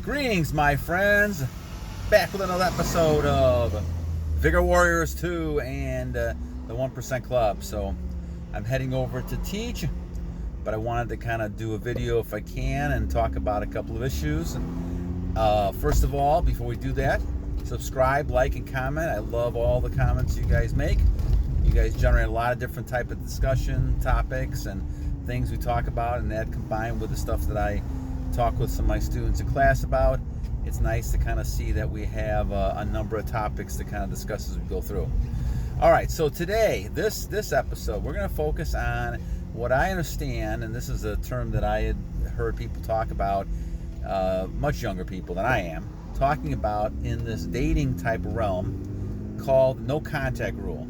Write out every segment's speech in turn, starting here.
Greetings, my friends. Back with another episode of Vigor Warriors 2 and the 1% Club. So I'm heading over to teach, but I wanted to kind of do a video if I can and talk about a couple of issues. First of all, before we do that, subscribe, like, and comment. I love all the comments you guys make. You guys generate a lot of different type of discussion topics and things we talk about, and that combined with the stuff that I talk with some of my students in class about, it's nice to kind of see that we have a number of topics to kind of discuss as we go through. All right, so today, this episode, we're going to focus on what I understand, and this is a term that I had heard people talk about, much younger people than I am, talking about in this dating type of realm called no contact rule.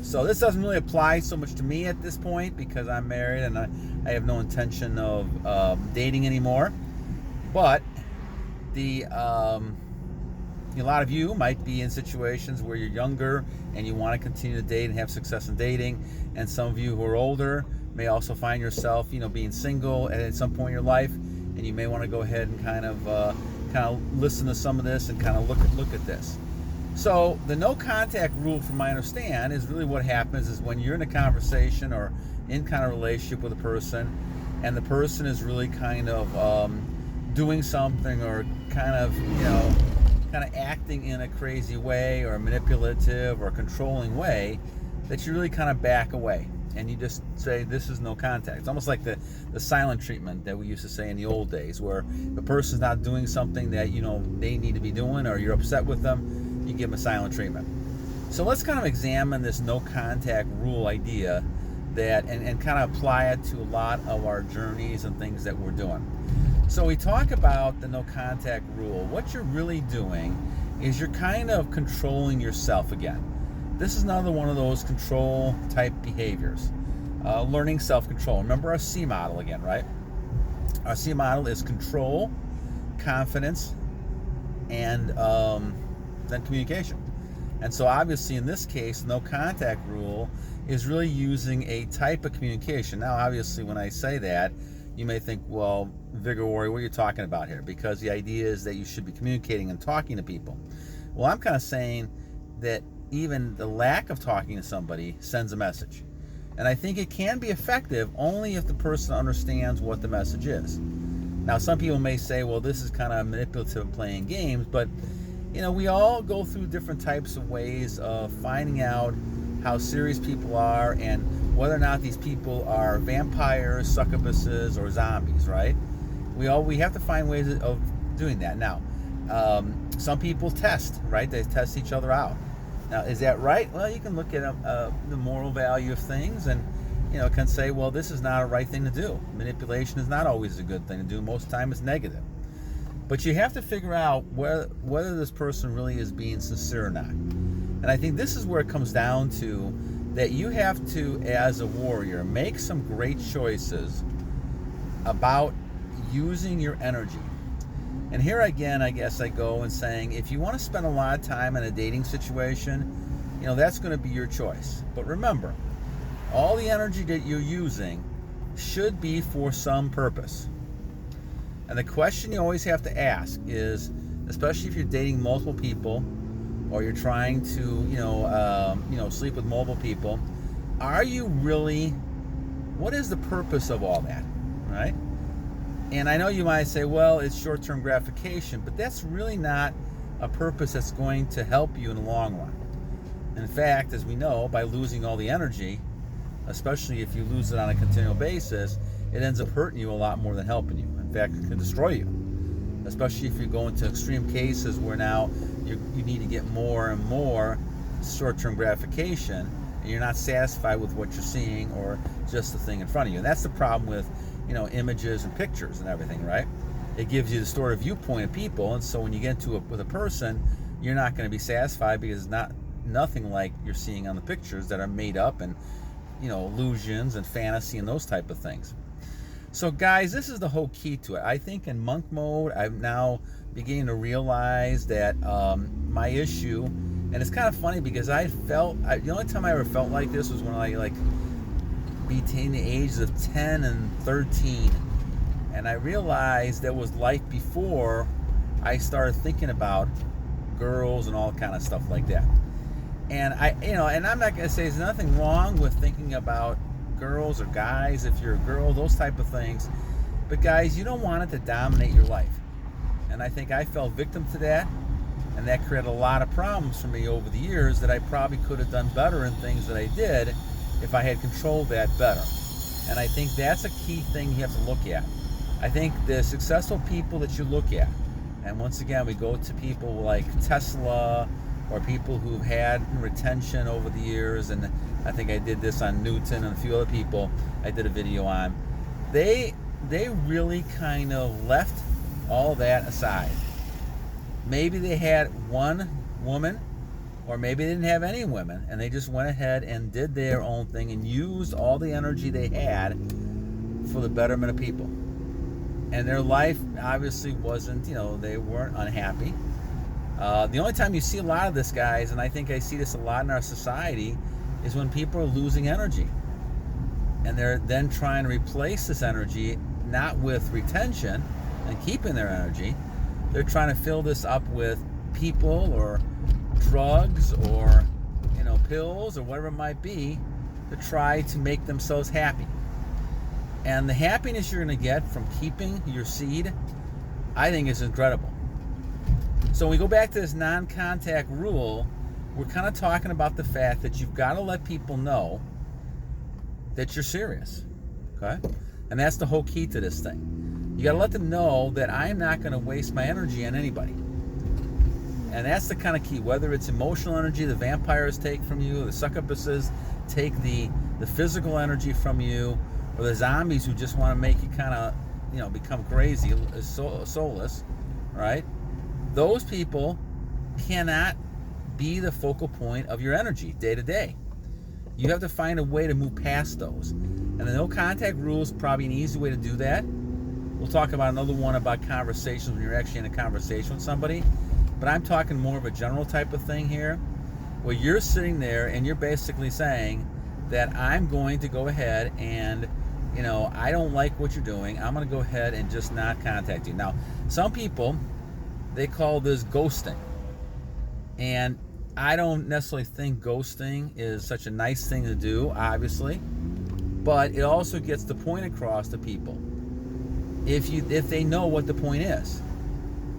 So this doesn't really apply so much to me at this point because I'm married and I have no intention of dating anymore. But a lot of you might be in situations where you're younger and you want to continue to date and have success in dating. And some of you who are older may also find yourself, being single at some point in your life, and you may want to go ahead and kind of listen to some of this and kind of look at this. So the no contact rule, from my understand, is really what happens is when you're in a conversation or in kind of relationship with a person, and the person is really kind of doing something or kind of acting in a crazy way or manipulative or controlling way, that you really kind of back away and you just say this is no contact. It's almost like the silent treatment that we used to say in the old days, where the person's not doing something that they need to be doing, or you're upset with them, you give them a silent treatment. So let's kind of examine this no contact rule idea and kind of apply it to a lot of our journeys and things that we're doing. So we talk about the no contact rule. What you're really doing is you're kind of controlling yourself again. This is another one of those control type behaviors. Learning self-control. Remember our C model again, right? Our C model is control, confidence, and then communication. And so obviously in this case, no contact rule is really using a type of communication. Now obviously when I say that, you may think, well, Vigor Warrior, what are you talking about here? Because the idea is that you should be communicating and talking to people. Well, I'm kind of saying that even the lack of talking to somebody sends a message. And I think it can be effective only if the person understands what the message is. Now some people may say, well, this is kind of manipulative and playing games, but we all go through different types of ways of finding out how serious people are and whether or not these people are vampires, succubuses, or zombies, right? We have to find ways of doing that. Now, some people test, right? They test each other out. Now, is that right? Well, you can look at the moral value of things and, can say, well, this is not a right thing to do. Manipulation is not always a good thing to do. Most of the time it's negative. But you have to figure out whether this person really is being sincere or not. And I think this is where it comes down to, that you have to, as a warrior, make some great choices about using your energy. And here again, I guess I go and saying, if you want to spend a lot of time in a dating situation, that's going to be your choice. But remember, all the energy that you're using should be for some purpose. And the question you always have to ask is, especially if you're dating multiple people or you're trying to, sleep with multiple people, are you really, what is the purpose of all that, right? And I know you might say, well, it's short-term gratification, but that's really not a purpose that's going to help you in the long run. In fact, as we know, by losing all the energy, especially if you lose it on a continual basis, it ends up hurting you a lot more than helping you. In fact, it can destroy you, especially if you go into extreme cases where now you need to get more and more short-term gratification, and you're not satisfied with what you're seeing or just the thing in front of you. And that's the problem with images and pictures and everything, right? It gives you the distorted viewpoint of people, and so when you get into it with a person, you're not going to be satisfied because it's nothing like you're seeing on the pictures that are made up and illusions and fantasy and those type of things. So guys, this is the whole key to it. I think in monk mode, I'm now beginning to realize that my issue, and it's kind of funny because the only time I ever felt like this was when I between the ages of 10 and 13. And I realized there was life before I started thinking about girls and all kind of stuff like that. And and I'm not going to say there's nothing wrong with thinking about girls or guys if you're a girl, those type of things. But guys, you don't want it to dominate your life. And I think I fell victim to that. And that created a lot of problems for me over the years that I probably could have done better in things that I did if I had controlled that better. And I think that's a key thing you have to look at. I think the successful people that you look at, and once again, we go to people like Tesla or people who've had retention over the years, and I think I did this on Newton and a few other people I did a video on. They really kind of left all that aside. Maybe they had one woman, or maybe they didn't have any women, and they just went ahead and did their own thing and used all the energy they had for the betterment of people. And their life obviously wasn't, they weren't unhappy. The only time you see a lot of this, guys, and I think I see this a lot in our society, is when people are losing energy. And they're then trying to replace this energy, not with retention and keeping their energy. They're trying to fill this up with people or drugs or pills or whatever it might be to try to make themselves happy. And the happiness you're going to get from keeping your seed, I think, is incredible. So when we go back to this non-contact rule, we're kind of talking about the fact that you've got to let people know that you're serious. Okay? And that's the whole key to this thing. You got to let them know that I'm not going to waste my energy on anybody. And that's the kind of key. Whether it's emotional energy the vampires take from you, the succubuses take the physical energy from you, or the zombies who just want to make you kind of, become crazy, soulless, right? Those people cannot be the focal point of your energy day to day. You have to find a way to move past those. And the no contact rule is probably an easy way to do that. We'll talk about another one about conversations when you're actually in a conversation with somebody. But I'm talking more of a general type of thing here, where you're sitting there and you're basically saying that I'm going to go ahead and, I don't like what you're doing. I'm going to go ahead and just not contact you. Now, some people, they call this ghosting. And I don't necessarily think ghosting is such a nice thing to do, obviously. But it also gets the point across to people. If they know what the point is,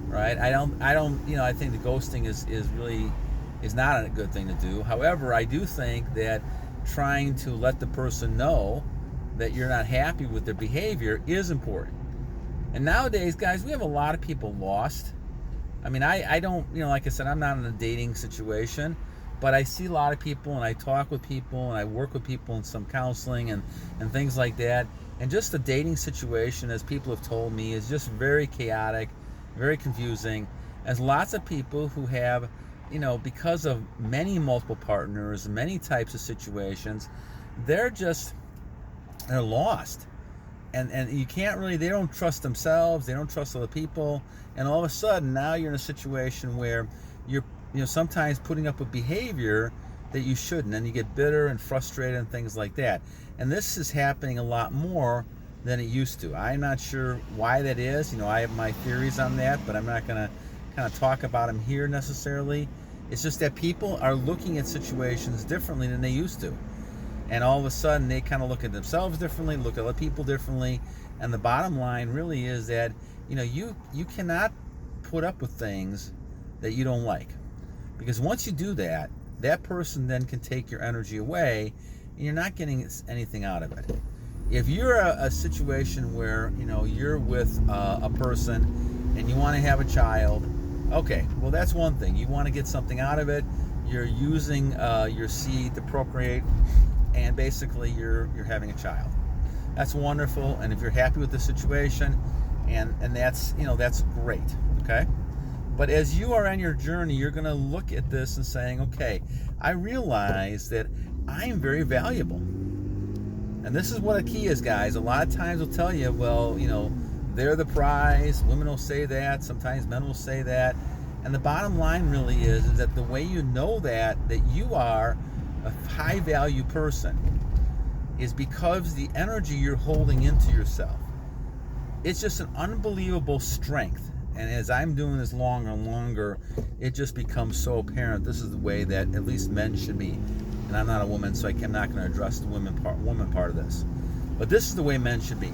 right? I think the ghosting is not a good thing to do. However, I do think that trying to let the person know that you're not happy with their behavior is important. And nowadays, guys, we have a lot of people lost. I mean, I don't, like I said, I'm not in a dating situation, but I see a lot of people and I talk with people and I work with people in some counseling and things like that. And just the dating situation, as people have told me, is just very chaotic, very confusing. As lots of people who have, because of many multiple partners, many types of situations, they're lost. And you can't really, they don't trust themselves, they don't trust other people. And all of a sudden, now you're in a situation where you're, sometimes putting up with behavior that you shouldn't, and you get bitter and frustrated and things like that. And this is happening a lot more than it used to. I'm not sure why that is. I have my theories on that, but I'm not going to kind of talk about them here necessarily. It's just that people are looking at situations differently than they used to. And all of a sudden, they kind of look at themselves differently, look at other people differently. And the bottom line really is that, you cannot put up with things that you don't like. Because once you do that, that person then can take your energy away, and you're not getting anything out of it. If you're a situation where, you're with a person and you want to have a child, okay, well, that's one thing. You want to get something out of it. You're using your seed to procreate, and basically you're having a child. That's wonderful, and if you're happy with the situation, and that's that's great, okay? But as you are on your journey, you're going to look at this and saying, okay, I realize that I am very valuable. And this is what a key is, guys. A lot of times will tell you, well, they're the prize. Women will say that. Sometimes men will say that. And the bottom line really is that the way you know that you are a high value person is because the energy you're holding into yourself. It's just an unbelievable strength. And as I'm doing this longer and longer, it just becomes so apparent this is the way that at least men should be. And I'm not a woman, so I'm not going to address the woman part of this. But this is the way men should be.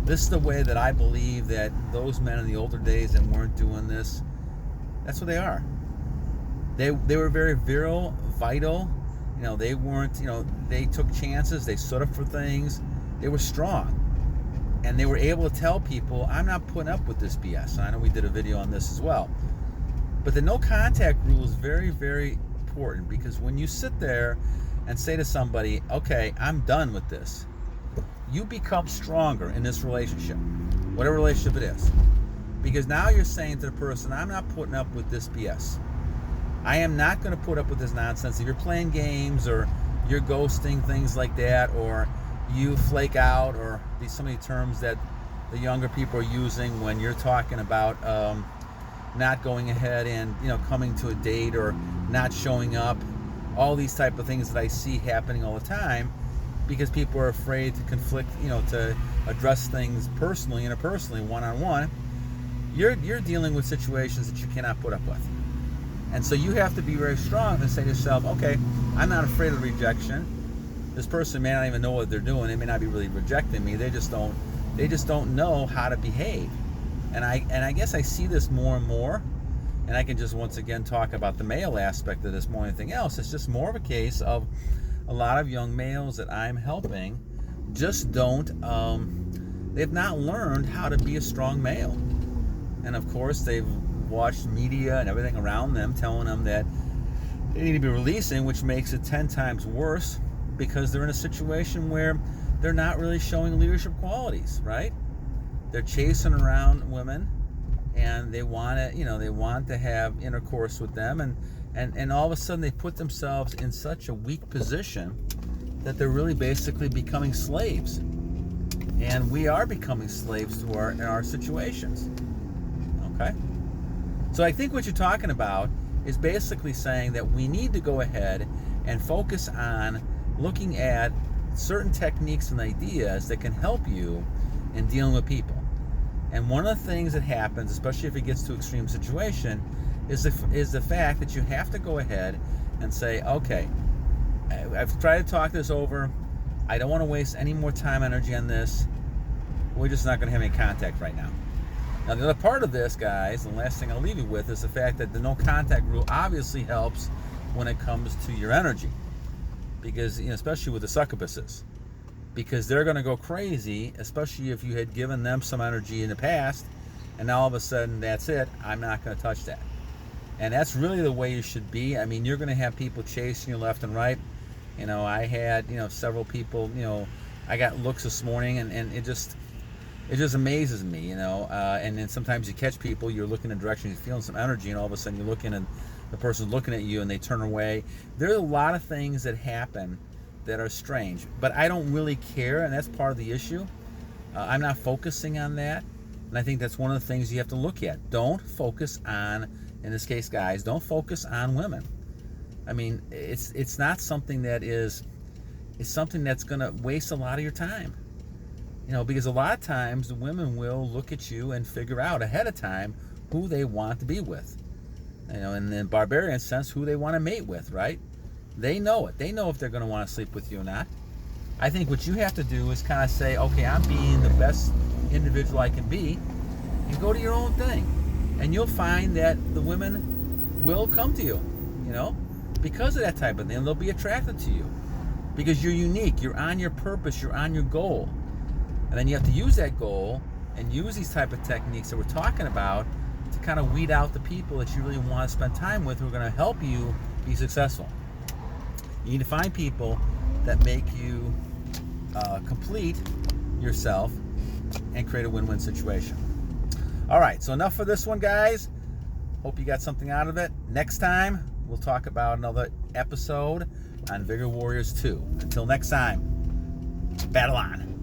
This is the way that I believe that those men in the older days that weren't doing this, that's what they are. They were very virile, vital. They weren't, they took chances, they stood up for things, they were strong. And they were able to tell people, I'm not putting up with this BS. And I know we did a video on this as well. But the no contact rule is very, very important, because when you sit there and say to somebody, okay, I'm done with this, you become stronger in this relationship, whatever relationship it is. Because now you're saying to the person, I'm not putting up with this BS. I am not going to put up with this nonsense. If you're playing games or you're ghosting, things like that, or you flake out, or some of the terms that the younger people are using when you're talking about not going ahead and coming to a date or not showing up, all these type of things that I see happening all the time, because people are afraid to conflict, to address things personally, interpersonally, one-on-one. You're dealing with situations that you cannot put up with. And so you have to be very strong and say to yourself, okay, I'm not afraid of rejection. This person may not even know what they're doing. They may not be really rejecting me. They just don't know how to behave. And I guess I see this more and more. And I can just once again talk about the male aspect of this more than anything else. It's just more of a case of a lot of young males that I'm helping just they've not learned how to be a strong male. And of course, they've watched media and everything around them telling them that they need to be releasing, which makes it 10 times worse, because they're in a situation where they're not really showing leadership qualities, right? They're chasing around women, and they want to have intercourse with them, and all of a sudden they put themselves in such a weak position that they're really basically becoming slaves. And we are becoming slaves to our situations. Okay? So I think what you're talking about is basically saying that we need to go ahead and focus on looking at certain techniques and ideas that can help you in dealing with people. And one of the things that happens, especially if it gets to extreme situation, is the fact that you have to go ahead and say, okay, I've tried to talk this over. I don't want to waste any more time, energy on this. We're just not going to have any contact right now. Now, the other part of this, guys, the last thing I'll leave you with, is the fact that the no contact rule obviously helps when it comes to your energy. Because, especially with the succubuses. Because they're going to go crazy, especially if you had given them some energy in the past, and now all of a sudden, that's it, I'm not going to touch that. And that's really the way you should be. I mean, you're going to have people chasing you left and right. I had, several people, I got looks this morning, and it just amazes me, and then sometimes you catch people, you're looking in a direction, you're feeling some energy, and all of a sudden you're looking and the person's looking at you and they turn away. There are a lot of things that happen that are strange, but I don't really care, and that's part of the issue. I'm not focusing on that, and I think that's one of the things you have to look at. Don't focus on, in this case, guys, don't focus on women. I mean, it's not something that it's something that's going to waste a lot of your time. Because a lot of times the women will look at you and figure out ahead of time who they want to be with. In the barbarian sense, who they want to mate with, right? They know it. They know if they're going to want to sleep with you or not. I think what you have to do is kind of say, okay, I'm being the best individual I can be, and go to your own thing. And you'll find that the women will come to you, because of that type of thing. They'll be attracted to you because you're unique. You're on your purpose. You're on your goal. And then you have to use that goal and use these type of techniques that we're talking about to kind of weed out the people that you really want to spend time with, who are going to help you be successful. You need to find people that make you complete yourself and create a win-win situation. All right, so enough for this one, guys. Hope you got something out of it. Next time, we'll talk about another episode on Vigor Warriors 2. Until next time, battle on.